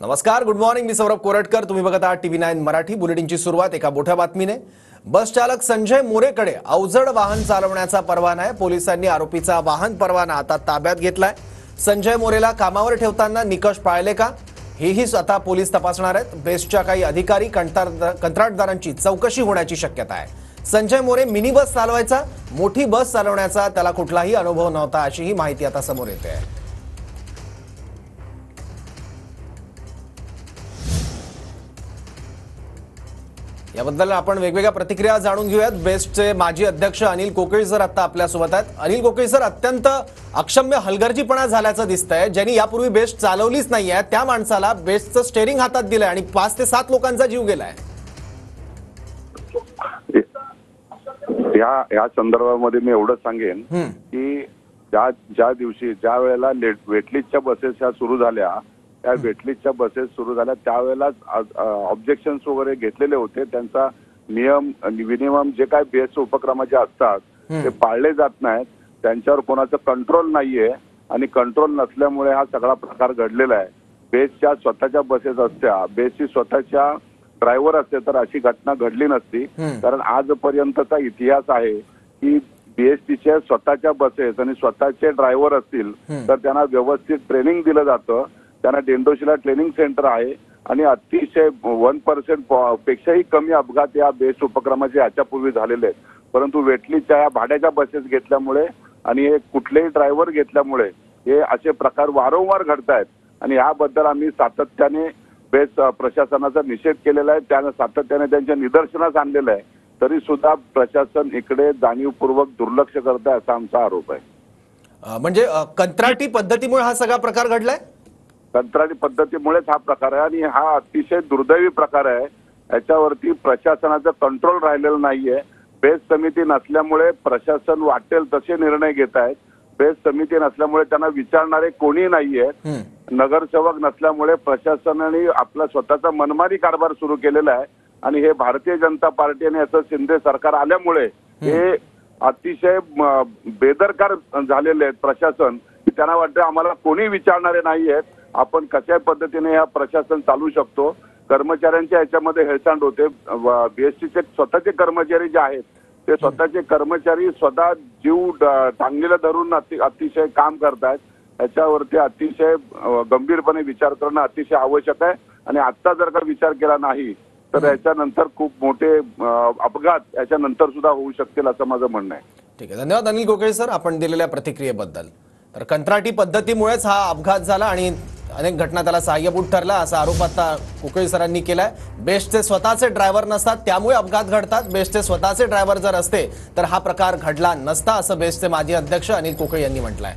नमस्कार, good morning. मी सौरभ कोरटकर. तुम्ही बघत आहात TV9 मराठी. बुलेटिनची सुरुवात एका मोठ्या बातमीने. बस चालक संजय मोरेकडे अवजड वाहन चालवण्याचा परवाना आहे. पोलिसांनी आरोपीचा वाहन परवाना आता ताब्यात घेतलाय. संजय मोरेला कामावर ठेवताना निकष पाळले का, हेही आता पोलीस तपासणार आहेत. बेस्टच्या काही अधिकारी कंत्राटदारांची चौकशी होण्याची शक्यता आहे. संजय मोरे मिनी बस चालवायचा, मोठी बस चालवण्याचा त्याला कुठलाही अनुभव नव्हता, अशीही माहिती आता समोर येते आहे. याबद्दल आपण वेगवेगळ्या प्रतिक्रिया जाणून घेऊयात. बेस्टचे माजी अध्यक्ष अनिल कोकीळ सर आता आपल्या सोबत आहेत. अनिल कोकीळ सर, अत्यंत अक्षम्य हलगर्जीपणा झाल्याचं दिसतंय. ज्यांनी यापूर्वी बेस्ट चालवलीच नाहीये त्या माणसाला बेस्टचं स्टेअरिंग हातात दिलंय आणि 5 ते 7 लोकांचा जीव गेलाय. या संदर्भामध्ये मी एवढं सांगेन की ज्या दिवशी ज्या वेळेला वेटलिस्टच्या बसेस ह्या सुरू झाल्या, त्या वेटलिस्टच्या बसेस सुरू झाल्या त्यावेळेलाच ऑब्जेक्शन्स वगैरे घेतलेले होते. त्यांचा मिनिमम जे काय बेस उपक्रमाचे असतात ते पाळले जात नाहीत. त्यांच्यावर कोणाचं कंट्रोल नाहीये आणि कंट्रोल नसल्यामुळे हा सगळा प्रकार घडलेला आहे. बेसच्या स्वतःच्या बसेस असत्या, बेसची स्वतःच्या ड्रायव्हर असते तर अशी घटना घडली नसती. कारण आजपर्यंतचा इतिहास आहे की बीएसटीच्या स्वतःच्या बसेस आणि स्वतःचे ड्रायव्हर असतील तर त्यांना व्यवस्थित ट्रेनिंग दिलं जातं. त्यांना डेंडोशीला ट्रेनिंग सेंटर आहे आणि अतिशय 1% पेक्षाही कमी अपघात या बेस्ट उपक्रमाचे याच्यापूर्वी झालेले आहेत. परंतु वेटलीच्या या भाड्याच्या बसेस घेतल्यामुळे आणि हे कुठलेही ड्रायव्हर घेतल्यामुळे हे असे प्रकार वारंवार घडत आहेत आणि याबद्दल आम्ही सातत्याने बेस्ट प्रशासनाचा निषेध केलेला आहे. त्यानं सातत्याने त्यांच्या निदर्शनास आणलेलं आहे. तरी सुद्धा प्रशासन इकडे जाणीवपूर्वक दुर्लक्ष करत आहे असा आमचा आरोप आहे. म्हणजे कंत्राटी पद्धतीमुळे हा सगळा प्रकार घडलाय. कंत्राटी पद्धतीमुळेच हा प्रकार आहे आणि हा अतिशय दुर्दैवी प्रकार आहे. याच्यावरती प्रशासनाचं कंट्रोल राहिलेलं नाहीये. बेस्ट समिती नसल्यामुळे प्रशासन वाटेल तसे निर्णय घेत आहेत. बेस्ट समिती नसल्यामुळे त्यांना विचारणारे कोणी नाहीये. नगरसेवक नसल्यामुळे प्रशासनाने आपला स्वतःचा मनमानी कारभार सुरू केलेला आहे आणि हे भारतीय जनता पार्टी आणि याचं शिंदे सरकार आल्यामुळे हे अतिशय बेदरकार झालेले आहेत प्रशासन. त्यांना वाटतं आम्हाला कोणी विचारणारे नाही आहेत, आपण कशा पद्धतीने या प्रशासन चालू शकतो. कर्मचाऱ्यांच्या याच्यामध्ये हेळसांड होते. बीएसटीचे स्वतःचे कर्मचारी जे आहेत ते स्वतःचे कर्मचारी स्वतः जीव टांगणीला धरून अतिशय काम करतायत. याच्यावरती अतिशय गंभीरपणे विचार करणं अतिशय आवश्यक आहे आणि आता जर का विचार केला नाही तर याच्यानंतर खूप मोठे अपघात याच्यानंतर सुद्धा होऊ शकतील असं माझं म्हणणं आहे. ठीक आहे, धन्यवाद अनिल कोकीळ सर आपण दिलेल्या प्रतिक्रियेबद्दल. तर कंत्राटी पद्धतीमुळेच हा अपघात झाला आणि अनेक घटना त्याला सहाय्यभूत ठरला असा आरोप आता कोकीळ सरांनी केलाय. बेस्टचे स्वतःचे ड्रायव्हर नसतात त्यामुळे अपघात घडतात. बेस्टचे स्वतःचे ड्रायव्हर जर असते तर हा प्रकार घडला नसता असं बेस्टचे माजी अध्यक्ष अनिल कोकीळ यांनी म्हटलंय.